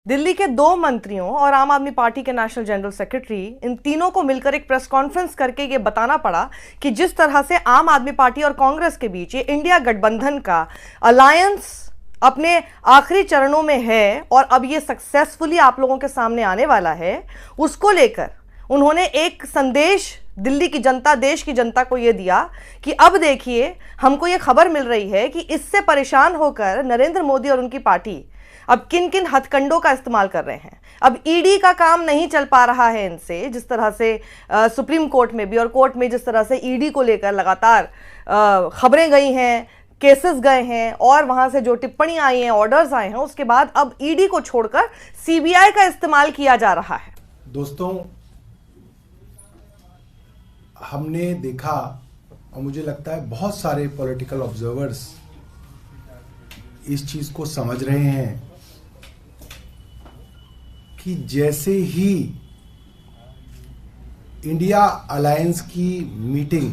दिल्ली के 2 मंत्रियों और आम आदमी पार्टी के नेशनल जनरल सेक्रेटरी, इन तीनों को मिलकर एक प्रेस कॉन्फ्रेंस करके ये बताना पड़ा कि जिस तरह से आम आदमी पार्टी और कांग्रेस के बीच ये इंडिया गठबंधन का अलायंस अपने आखिरी चरणों में है और अब ये सक्सेसफुली आप लोगों के सामने आने वाला है, उसको लेकर उन्होंने एक संदेश दिल्ली की जनता, देश की जनता को यह दिया कि अब देखिए, हमको यह खबर मिल रही है कि इससे परेशान होकर नरेंद्र मोदी और उनकी पार्टी अब किन किन हथकंडों का इस्तेमाल कर रहे हैं। अब ईडी का काम नहीं चल पा रहा है इनसे, जिस तरह से सुप्रीम कोर्ट में भी और कोर्ट में जिस तरह से ईडी को लेकर लगातार खबरें गई हैं, केसेस गए हैं और वहां से जो टिप्पणियां आई हैं, ऑर्डर्स आए हैं, उसके बाद अब ईडी को छोड़कर सीबीआई का इस्तेमाल किया जा रहा है। दोस्तों, हमने देखा और मुझे लगता है बहुत सारे पॉलिटिकल ऑब्जर्वर्स इस चीज को समझ रहे हैं कि जैसे ही इंडिया अलायंस की मीटिंग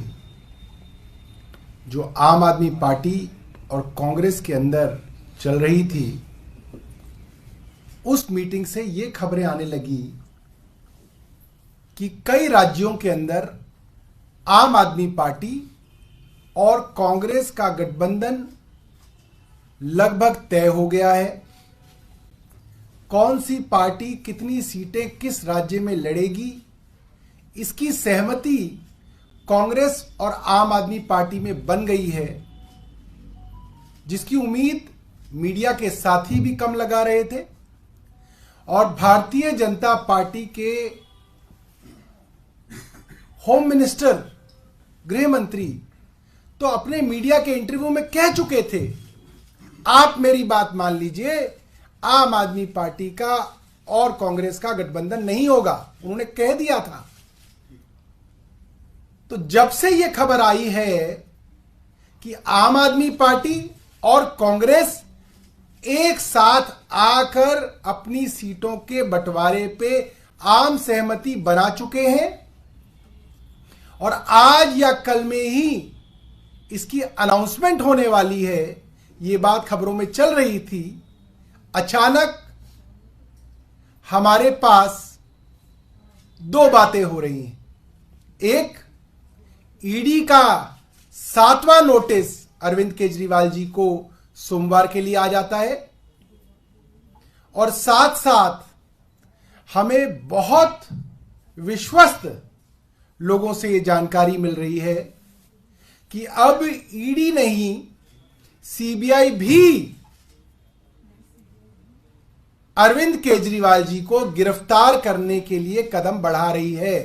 जो आम आदमी पार्टी और कांग्रेस के अंदर चल रही थी, उस मीटिंग से ये खबरें आने लगी कि कई राज्यों के अंदर आम आदमी पार्टी और कांग्रेस का गठबंधन लगभग तय हो गया है। कौन सी पार्टी कितनी सीटें किस राज्य में लड़ेगी, इसकी सहमति कांग्रेस और आम आदमी पार्टी में बन गई है, जिसकी उम्मीद मीडिया के साथी भी कम लगा रहे थे। और भारतीय जनता पार्टी के होम मिनिस्टर, गृह मंत्री तो अपने मीडिया के इंटरव्यू में कह चुके थे, आप मेरी बात मान लीजिए, आम आदमी पार्टी का और कांग्रेस का गठबंधन नहीं होगा, उन्होंने कह दिया था। तो जब से यह खबर आई है कि आम आदमी पार्टी और कांग्रेस एक साथ आकर अपनी सीटों के बंटवारे पे आम सहमति बना चुके हैं और आज या कल में ही इसकी अनाउंसमेंट होने वाली है, ये बात खबरों में चल रही थी। अचानक हमारे पास 2 बातें हो रही हैं। एक, ईडी का 7वां नोटिस अरविंद केजरीवाल जी को सोमवार के लिए आ जाता है और साथ साथ हमें बहुत विश्वस्त लोगों से यह जानकारी मिल रही है कि अब ईडी नहीं, सीबीआई भी अरविंद केजरीवाल जी को गिरफ्तार करने के लिए कदम बढ़ा रही है।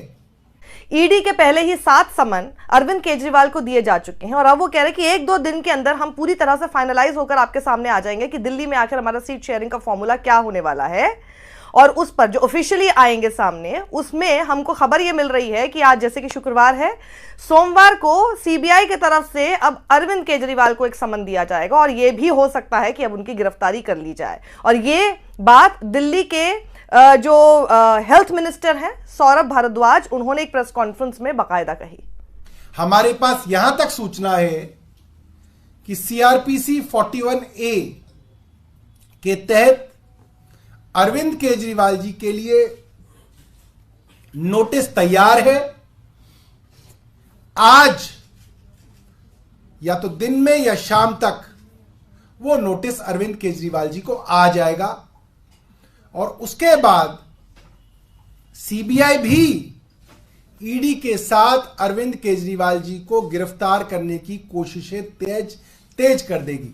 ईडी के पहले ही 7 समन अरविंद केजरीवाल को दिए जा चुके हैं और अब वो कह रहे हैं कि 1-2 दिन के अंदर हम पूरी तरह से फाइनलाइज होकर आपके सामने आ जाएंगे कि दिल्ली में आखिर हमारा सीट शेयरिंग का फॉर्मूला क्या होने वाला है। और उस पर जो ऑफिशियली आएंगे सामने, उसमें हमको खबर यह मिल रही है कि आज जैसे कि शुक्रवार है, सोमवार को सीबीआई की तरफ से अब अरविंद केजरीवाल को एक समन दिया जाएगा और यह भी हो सकता है कि अब उनकी गिरफ्तारी कर ली जाए। और ये बात दिल्ली के जो हेल्थ मिनिस्टर हैं सौरभ भारद्वाज, उन्होंने एक प्रेस कॉन्फ्रेंस में बाकायदा कही। हमारे पास यहां तक सूचना है कि सीआरपीसी 41A के तहत अरविंद केजरीवाल जी के लिए नोटिस तैयार है। आज या तो दिन में या शाम तक वो नोटिस अरविंद केजरीवाल जी को आ जाएगा और उसके बाद सीबीआई भी ईडी के साथ अरविंद केजरीवाल जी को गिरफ्तार करने की कोशिशें तेज कर देगी।